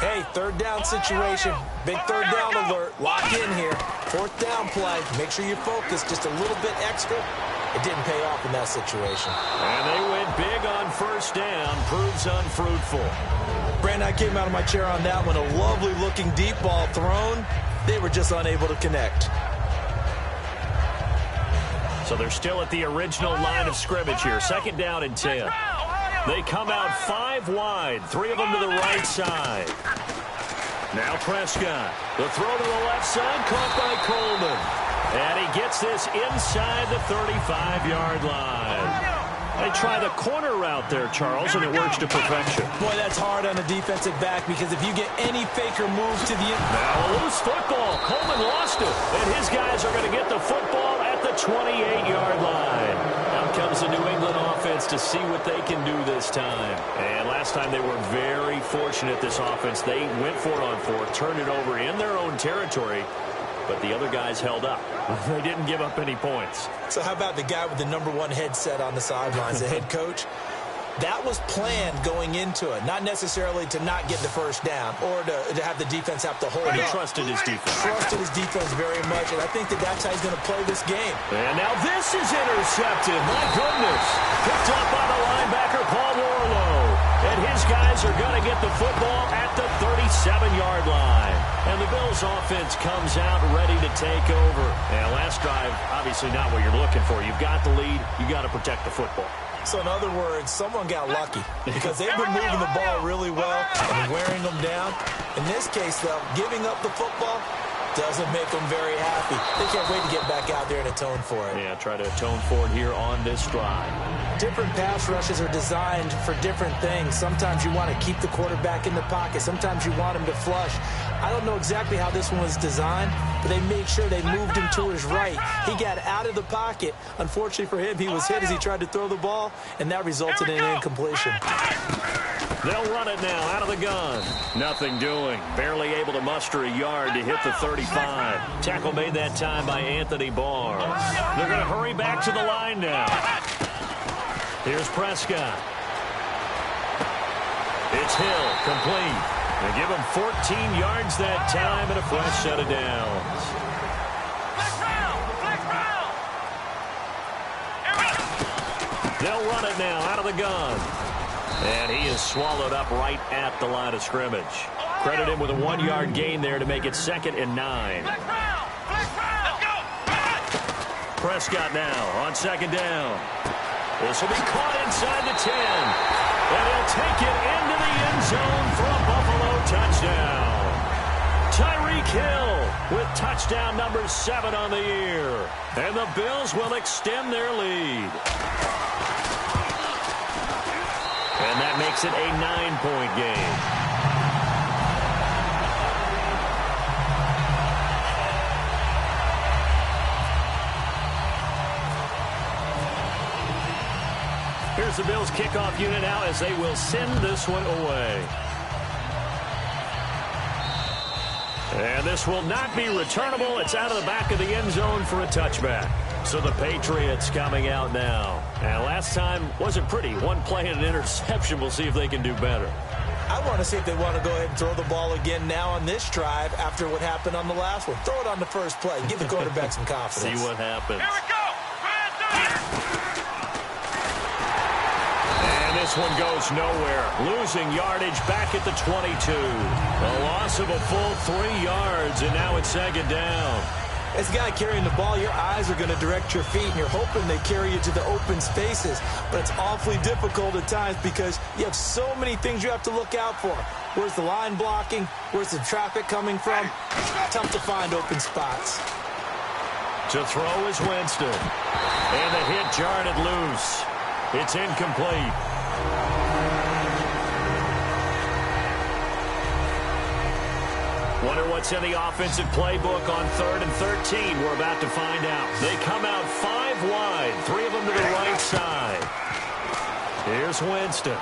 hey, 3rd down situation, big 3rd down alert, lock in here. 4th down play, make sure you focus just a little bit extra. It didn't pay off in that situation. And they went big on 1st down, proves unfruitful. Brandon, I came out of my chair on that one. A lovely-looking deep ball thrown. They were just unable to connect. So they're still at the original line of scrimmage here. 2nd down and 10. They come out 5 wide. 3 of them to the right side. Now Prescott. The throw to the left side, caught by Coleman. And he gets this inside the 35-yard line. They try the corner route there, Charles, and it works to perfection. Boy, that's hard on a defensive back because if you get any faker move to the end. Now a loose football. Coleman lost it. And his guys are going to get the football at the 28-yard line. Out comes the New England offense to see what they can do this time. And last time they were very fortunate, this offense. They went for it on 4th, turned it over in their own territory. But the other guys held up. They didn't give up any points. So how about the guy with the #1 headset on the sidelines, the head coach? That was planned going into it, not necessarily to not get the first down or to have the defense have to hold He up. trusted his defense. Trusted his defense very much, and I think that's how he's going to play this game. And now this is intercepted. My goodness. Picked up by the linebacker, Paul Warlow. And his guys are going to get the football at the 37-yard line. And the Bills offense comes out ready to take over. And last drive, obviously not what you're looking for. You've got the lead. You've got to protect the football. So in other words, someone got lucky because they've been moving the ball really well and wearing them down. In this case, though, giving up the football doesn't make them very happy. They can't wait to get back out there and atone for it. Yeah, try to atone for it here on this drive. different pass rushes are designed for different things. Sometimes you want to keep the quarterback in the pocket. Sometimes you want him to flush. I don't know exactly how this one was designed, but they made sure they moved him to his right. He got out of the pocket. Unfortunately for him, he was hit as he tried to throw the ball, and that resulted in an incompletion. They'll run it now out of the gun. Nothing doing. Barely able to muster a yard to hit the 35. Tackle made that time by Anthony Barr. They're going to hurry back to the line now. Here's Prescott. It's Hill, complete. They give him 14 yards that time and a fresh set of downs. They'll run it now out of the gun. And he is swallowed up right at the line of scrimmage. Credit him with a 1-yard gain there to make it 2nd and 9. Prescott now on 2nd down. This will be caught inside the 10. And he'll take it into the end zone for a Buffalo touchdown. Tyreek Hill with touchdown number 7 on the year. And the Bills will extend their lead. And that makes it a 9-point game. Here's the Bills kickoff unit now as they will send this one away. And this will not be returnable. It's out of the back of the end zone for a touchback. So the Patriots coming out now. And last time wasn't pretty. One play and an interception. We'll see if they can do better. I want to see if they want to go ahead and throw the ball again now on this drive after what happened on the last one. Throw it on the first play. Give the quarterback some confidence. See what happens. Here we go. And this one goes nowhere. Losing yardage back at the 22. A loss of a full 3 yards, and now it's 2nd down. As a guy carrying the ball, your eyes are going to direct your feet, and you're hoping they carry you to the open spaces. But it's awfully difficult at times because you have so many things you have to look out for. Where's the line blocking? Where's the traffic coming from? Tough to find open spots. To throw is Winston. And the hit jarred it loose. It's incomplete. Wonder what's in the offensive playbook on 3rd and 13. We're about to find out. They come out 5 wide, 3 of them to the right side. Here's Winston.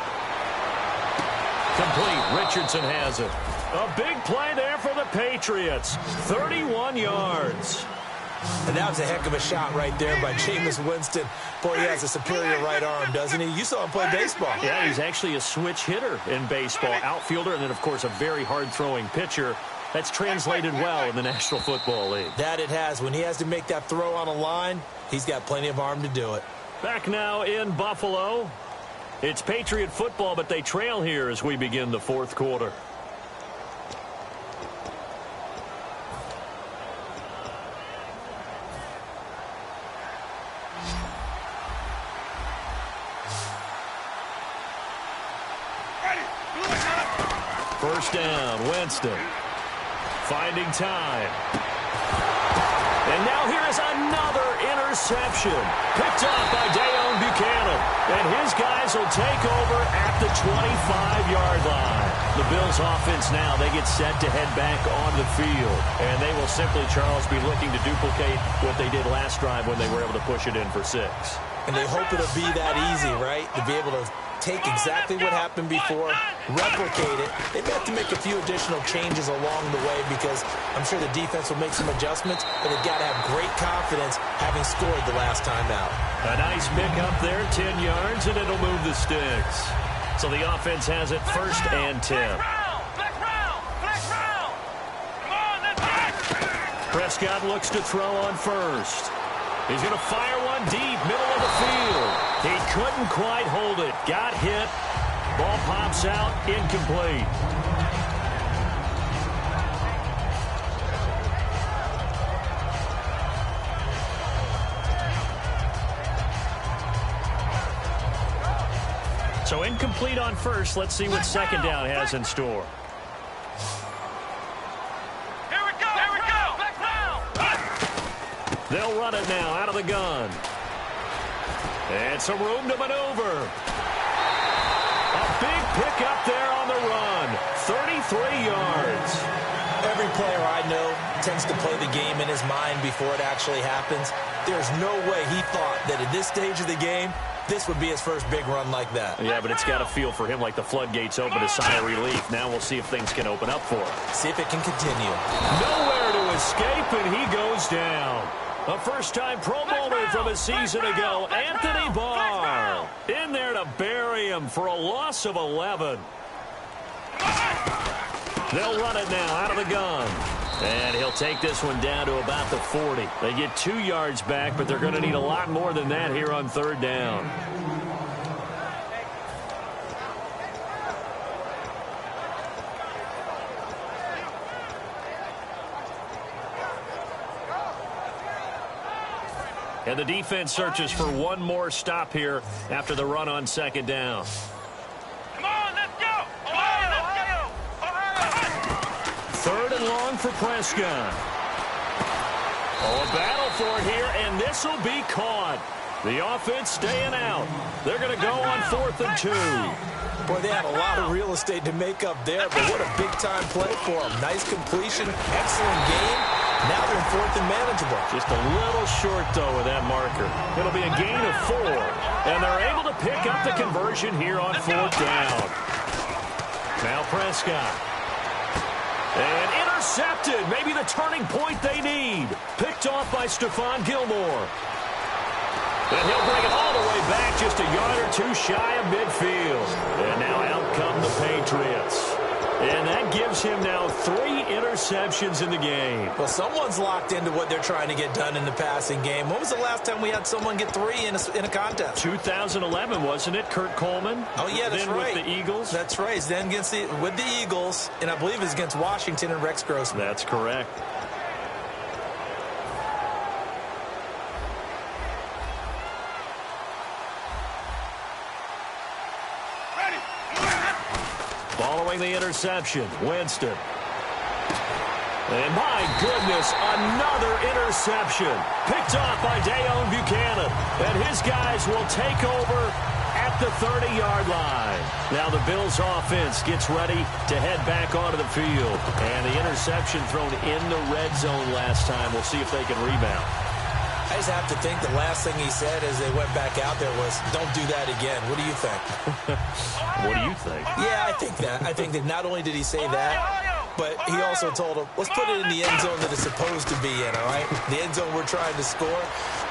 Complete. Richardson has it. A big play there for the Patriots. 31 yards. And that was a heck of a shot right there by Jameis Winston. Boy, he has a superior right arm, doesn't he? You saw him play baseball. Yeah, he's actually a switch hitter in baseball. Outfielder and then, of course, a very hard-throwing pitcher. That's translated well in the National Football League. That it has. When he has to make that throw on a line, he's got plenty of arm to do it. Back now in Buffalo. It's Patriot football, but they trail here as we begin the 4th quarter. First down, Winston. Finding time. And now here is another interception. Picked off by Dayon Buchanan. And his guys will take over at the 25-yard line. The Bills offense now, they get set to head back on the field. And they will simply, Charles, be looking to duplicate what they did last drive when they were able to push it in for 6. And they hope it'll be that easy, right? To be able to take exactly what happened before, replicate it. They may have to make a few additional changes along the way because I'm sure the defense will make some adjustments, but they've got to have great confidence having scored the last time out. A nice pick up there, 10 yards, and it'll move the sticks. So the offense has it 1st and 10. Prescott looks to throw on 1st. He's going to fire one deep, middle of the field. He couldn't quite hold it. Got hit. Ball pops out, incomplete. So incomplete on 1st. Let's see what 2nd down has in store. They'll run it now out of the gun. And some room to maneuver. A big pickup there on the run. 33 yards. Every player I know tends to play the game in his mind before it actually happens. There's no way he thought that at this stage of the game, this would be his first big run like that. Yeah, but it's got to feel for him like the floodgates open, a sigh of relief. Now we'll see if things can open up for him. See if it can continue. Nowhere to escape, and he goes down. A first-time Pro Bowler from a season ago, Anthony Barr. In there to bury him for a loss of 11. They'll run it now out of the gun. And he'll take this one down to about the 40. They get 2 yards back, but they're going to need a lot more than that here on third down. And the defense searches for one more stop here after the run on second down. Come on, let's go! Ohio, let's go! Third and long for Prescott. Oh, a battle for it here, and this will be caught. The offense staying out. They're going to go on 4th and 2. Boy, they had a lot of real estate to make up there, but what a big-time play for them. Nice completion, excellent game. Now they're in 4th and manageable. Just a little short, though, with that marker. It'll be a gain of 4, and they're able to pick up the conversion here on 4th down. Now Prescott. And intercepted. Maybe the turning point they need. Picked off by Stephon Gilmore. And he'll bring it all the way back, just a yard or 2 shy of midfield. And now out come the Patriots. And that gives him now 3 interceptions in the game. Well, someone's locked into what they're trying to get done in the passing game. When was the last time we had someone get 3 in a contest? 2011, wasn't it? Kurt Coleman? Oh, yeah, that's then right. With the Eagles? That's right. He's then with the Eagles, and I believe it's against Washington and Rex Grossman. That's correct. Following the interception, Winston. And my goodness, another interception. Picked off by Dayon Buchanan. And his guys will take over at the 30-yard line. Now the Bills offense gets ready to head back onto the field. And the interception thrown in the red zone last time. We'll see if they can rebound. I just have to think the last thing he said as they went back out there was, don't do that again. What do you think? What do you think? Yeah, I think that. I think that not only did he say that, but he also told him, let's put it in the end zone that it's supposed to be in, all right? The end zone we're trying to score.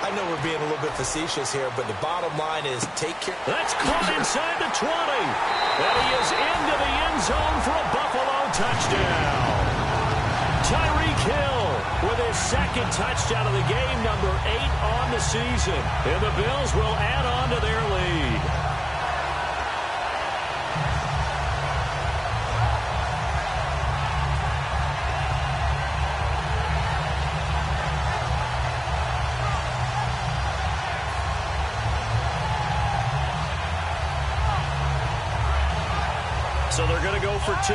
I know we're being a little bit facetious here, but the bottom line is take care. That's caught inside the 20. And he is into the end zone for a Buffalo touchdown. Tyreek Hill with his second touchdown of the game, number 8 on the season. And the Bills will add on to their lead. So they're going to go for 2.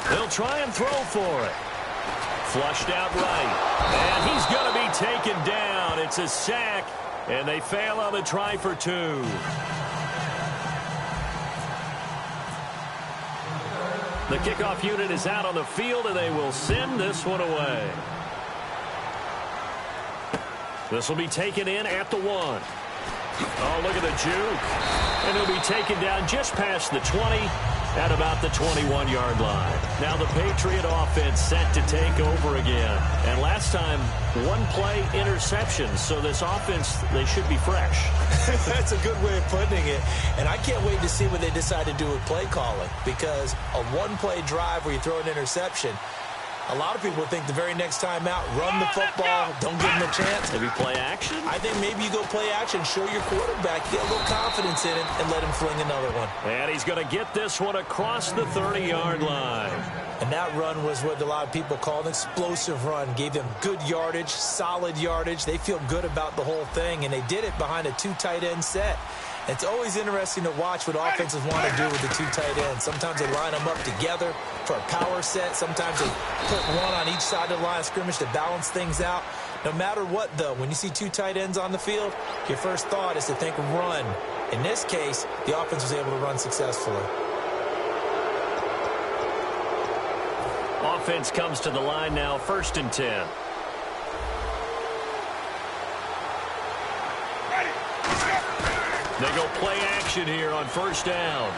They'll try and throw for it. Flushed out right. And he's going to be taken down. It's a sack, and they fail on the try for 2. The kickoff unit is out on the field, and they will send this one away. This will be taken in at the 1. Oh, look at the juke. And he'll be taken down just past the 20 at about the 21-yard line. Now the Patriot offense set to take over again. And last time, 1-play interceptions. So this offense, they should be fresh. That's a good way of putting it. And I can't wait to see what they decide to do with play calling. Because a 1-play drive where you throw an interception, a lot of people think the very next time out, run the football, don't give them a chance. Maybe play action? I think maybe you go play action, show your quarterback, get a little confidence in it, and let him fling another one. And he's going to get this one across the 30-yard line. And that run was what a lot of people call an explosive run. Gave them good yardage, solid yardage. They feel good about the whole thing, and they did it behind a 2 tight end set. It's always interesting to watch what offenses want to do with the 2 tight ends. Sometimes they line them up together. for a power set. Sometimes they put one on each side of the line of scrimmage to balance things out. No matter what, though, when you see two tight ends on the field, your first thought is to think run. In this case, the offense was able to run successfully. Offense comes to the line now, 1st and 10. They go play action here on 1st down.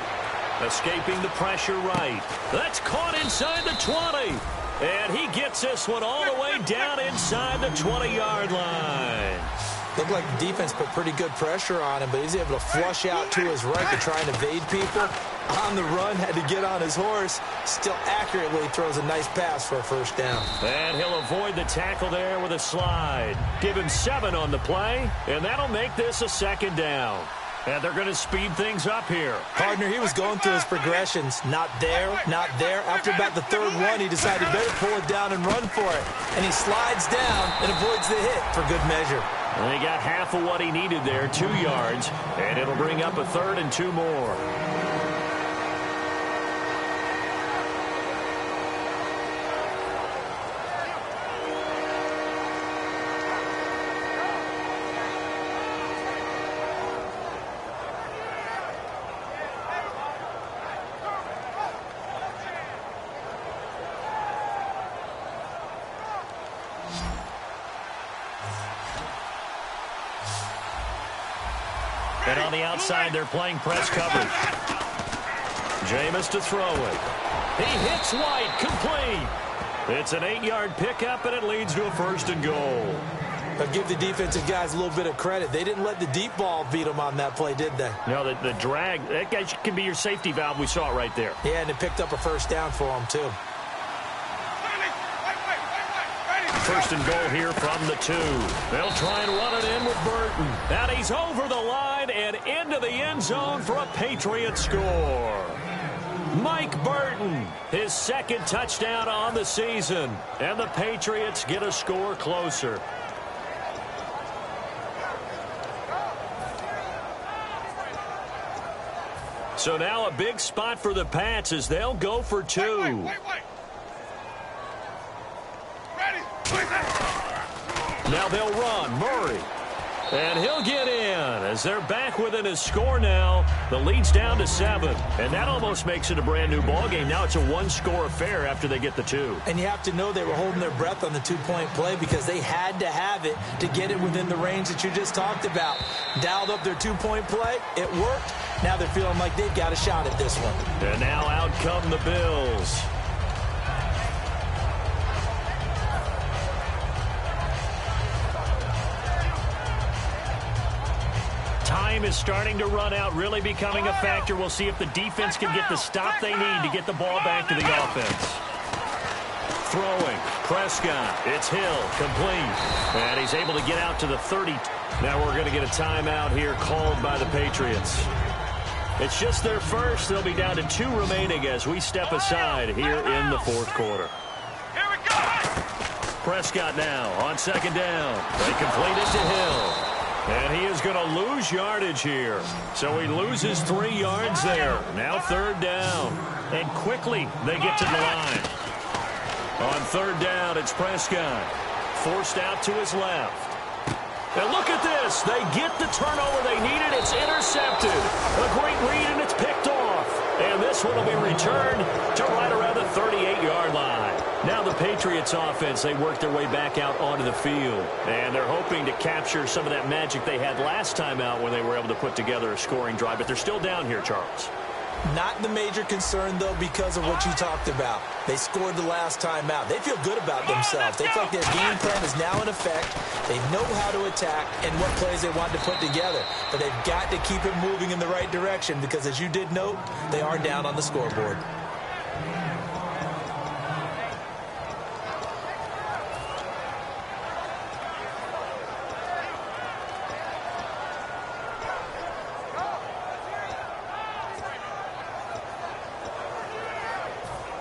Escaping the pressure right. That's caught inside the 20. And he gets this one all the way down inside the 20-yard line. Looked like the defense put pretty good pressure on him, but he's able to flush out to his right to try and evade people. On the run, had to get on his horse. Still accurately throws a nice pass for a 1st down. And he'll avoid the tackle there with a slide. Give him 7 on the play, and that'll make this a 2nd down. And they're going to speed things up here. Partner, he was going through his progressions. Not there, not there. After about the 3rd one, he decided better pull it down and run for it. And he slides down and avoids the hit for good measure. And he got half of what he needed there, 2 yards. And it'll bring up a 3rd and 2 more. And on the outside, they're playing press coverage. Jameis to throw it. He hits White, complete. It's an 8-yard pickup, and it leads to a 1st and goal. But give the defensive guys a little bit of credit. They didn't let the deep ball beat them on that play, did they? No, the drag, that guy can be your safety valve. We saw it right there. Yeah, and it picked up a 1st down for them, too. 1st and goal here from the 2. They'll try and run it in with Burton. And he's over the line and into the end zone for a Patriots score. Mike Burton, his 2nd touchdown on the season. And the Patriots get a score closer. So now a big spot for the Pats as they'll go for 2. Now they'll run. Murray. And he'll get in as they're back within his score now. The lead's down to 7. And that almost makes it a brand-new ballgame. Now it's a 1-score affair after they get the 2. And you have to know they were holding their breath on the 2-point play because they had to have it to get it within the range that you just talked about. Dialed up their 2-point play. It worked. Now they're feeling like they've got a shot at this one. And now out come the Bills. Time is starting to run out, really becoming a factor. We'll see if the defense can get the stop they need to get the ball back to the offense. Throwing, Prescott, it's Hill, complete. And he's able to get out to the 30. Now we're going to get a timeout here called by the Patriots. It's just their first. They'll be down to 2 remaining as we step aside here in the 4th quarter. Here we go. Prescott now on 2nd down. They complete it to Hill. And he is going to lose yardage here. So he loses 3 yards there. Now 3rd down. And quickly they get to the line. On 3rd down, it's Prescott. Forced out to his left. And look at this. They get the turnover they needed. It's intercepted. A great read, and it's picked off. And this one will be returned to right around the 38-yard line. Now the Patriots offense, they work their way back out onto the field. And they're hoping to capture some of that magic they had last time out when they were able to put together a scoring drive. But they're still down here, Charles. Not the major concern, though, because of what you talked about. They scored the last time out. They feel good about themselves. They feel like their game plan is now in effect. They know how to attack and what plays they want to put together. But they've got to keep it moving in the right direction because, as you did note, they are down on the scoreboard.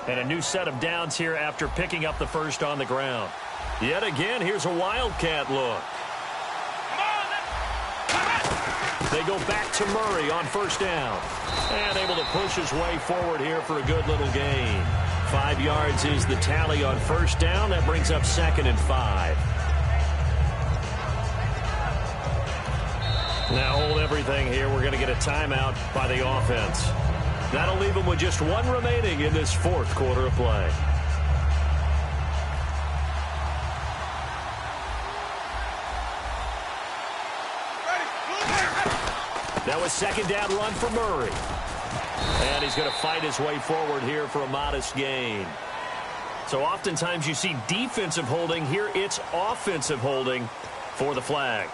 And a new set of downs here after picking up the first on the ground. Yet again, here's a Wildcat look. They go back to Murray on 1st down. And able to push his way forward here for a good little gain. 5 yards is the tally on first down. That brings up 2nd and 5. Now hold everything here. We're going to get a timeout by the offense. That'll leave them with just 1 remaining in this 4th quarter of play. That was 2nd down run for Murray. And he's going to fight his way forward here for a modest gain. So oftentimes you see defensive holding. Here it's offensive holding for the flag.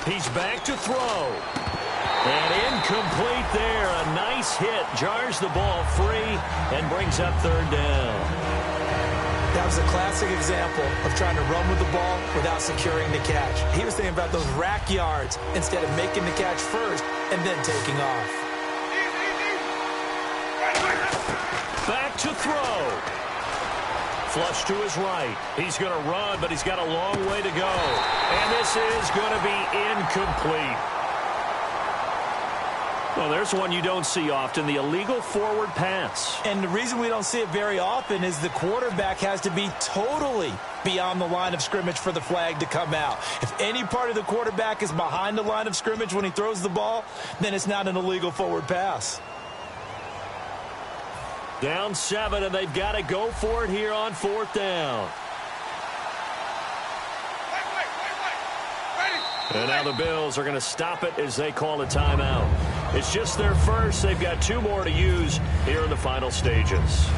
He's back to throw. And incomplete there. A nice hit. Jars the ball free and brings up 3rd down. That was a classic example of trying to run with the ball without securing the catch. He was thinking about those rack yards instead of making the catch first and then taking off. Back to throw. Flush to his right. He's going to run, but he's got a long way to go. And this is going to be incomplete. Well, there's one you don't see often, the illegal forward pass. And the reason we don't see it very often is the quarterback has to be totally beyond the line of scrimmage for the flag to come out. If any part of the quarterback is behind the line of scrimmage when he throws the ball, then it's not an illegal forward pass. Down 7, and they've got to go for it here on 4th down. And now the Bills are going to stop it as they call a timeout. It's just their first. They've got 2 more to use here in the final stages.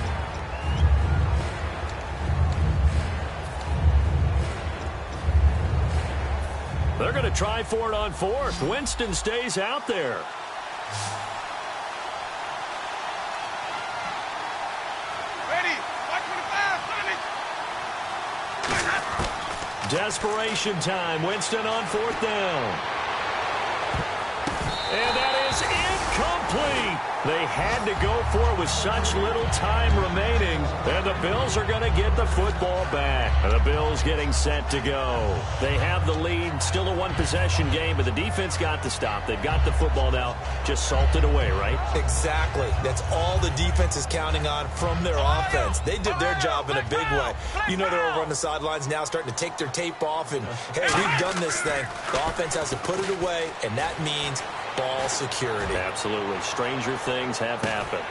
They're going to try for it on 4th. Winston stays out there. Desperation time. Winston on 4th down. And that is incomplete. They had to go for it with such little time remaining. And the Bills are going to get the football back. And the Bills getting set to go. They have the lead. Still a 1-possession game, but the defense got the stop. They've got the football now. Just salted away, right? Exactly. That's all the defense is counting on from their offense. They did their job in a big way. You know they're over on the sidelines now starting to take their tape off. And, hey, we've done this thing. The offense has to put it away, and that means ball security. Absolutely. Stranger things have happened.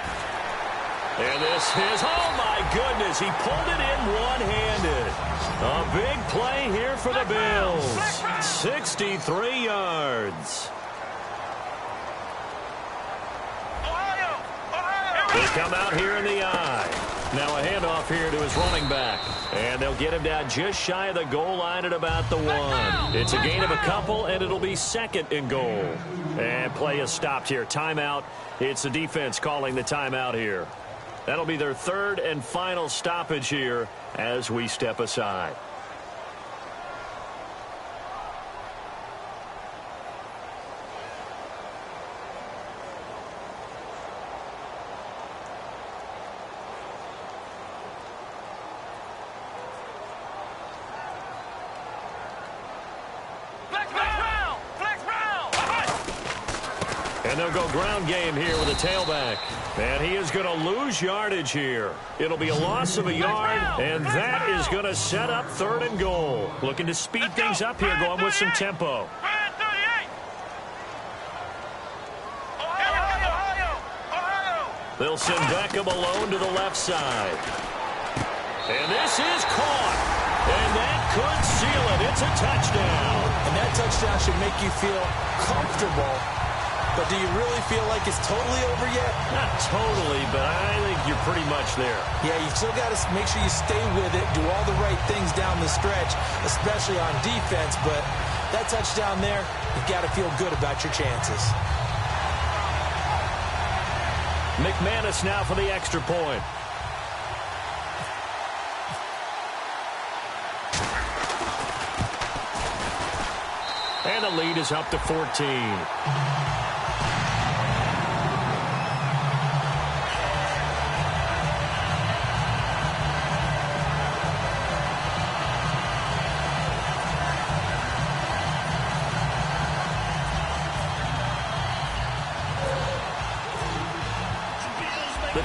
And this is, oh my goodness, he pulled it in one-handed. A big play here for the Bills. 63 yards. They come out here in the eye. Now a handoff here to his running back. And they'll get him down just shy of the goal line at about the 1. It's a gain of a couple, and it'll be 2nd and goal. And play is stopped here. Timeout. It's the defense calling the timeout here. That'll be their 3rd and final stoppage here as we step aside. And they'll go ground game here with a tailback. And he is going to lose yardage here. It'll be a loss of a yard, and that is going to set up 3rd and goal. Looking to speed things up here, going with some tempo. They'll send Beckham alone to the left side. And this is caught. And that could seal it. It's a touchdown. And that touchdown should make you feel comfortable. But do you really feel like it's totally over yet? Not totally, but I think you're pretty much there. Yeah, you've still got to make sure you stay with it, do all the right things down the stretch, especially on defense. But that touchdown there, you've got to feel good about your chances. McManus now for the extra point. And the lead is up to 14.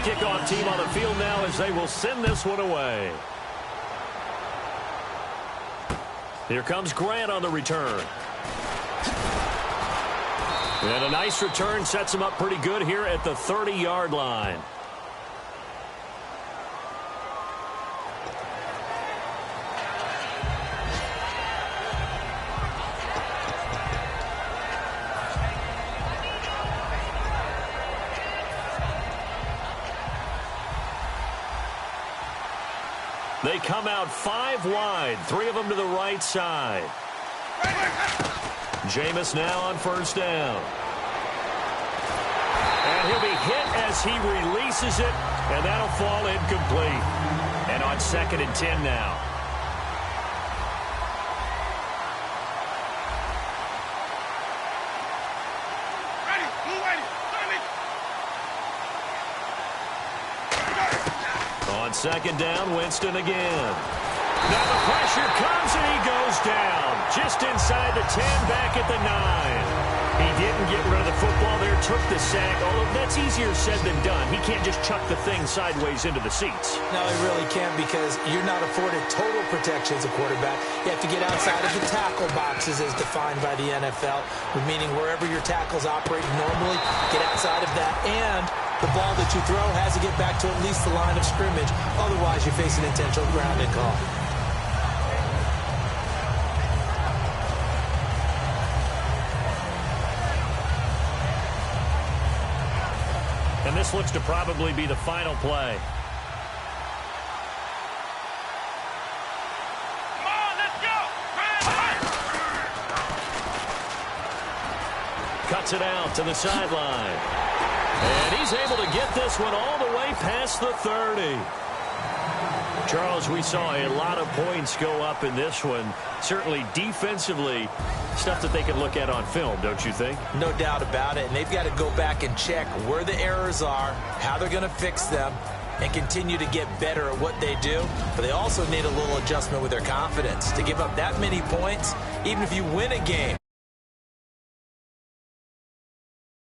kickoff team on the field now as they will send this one away. Here comes Grant on the return. And a nice return sets him up pretty good here at the 30-yard line. They come out 5 wide, 3 of them to the right side. Jameis now on first down. And he'll be hit as he releases it, and that'll fall incomplete. And on 2nd and 10 now. On 2nd down, Winston again. Now the pressure comes and he goes down. Just inside the 10, back at the 9. He didn't get rid of the football there, took the sack, although that's easier said than done. He can't just chuck the thing sideways into the seats. No, he really can't because you're not afforded total protection as a quarterback. You have to get outside of the tackle boxes as defined by the NFL, meaning wherever your tackles operate normally, get outside of that, and the ball that you throw has to get back to at least the line of scrimmage. Otherwise, you face an intentional grounding call. And this looks to probably be the final play. Come on, let's go! Cuts it out to the sideline. And he's able to get this one all the way past the 30. Charles, we saw a lot of points go up in this one. Certainly defensively, stuff that they can look at on film, don't you think? No doubt about it. And they've got to go back and check where the errors are, how they're going to fix them, and continue to get better at what they do. But they also need a little adjustment with their confidence. To give up that many points, even if you win a game,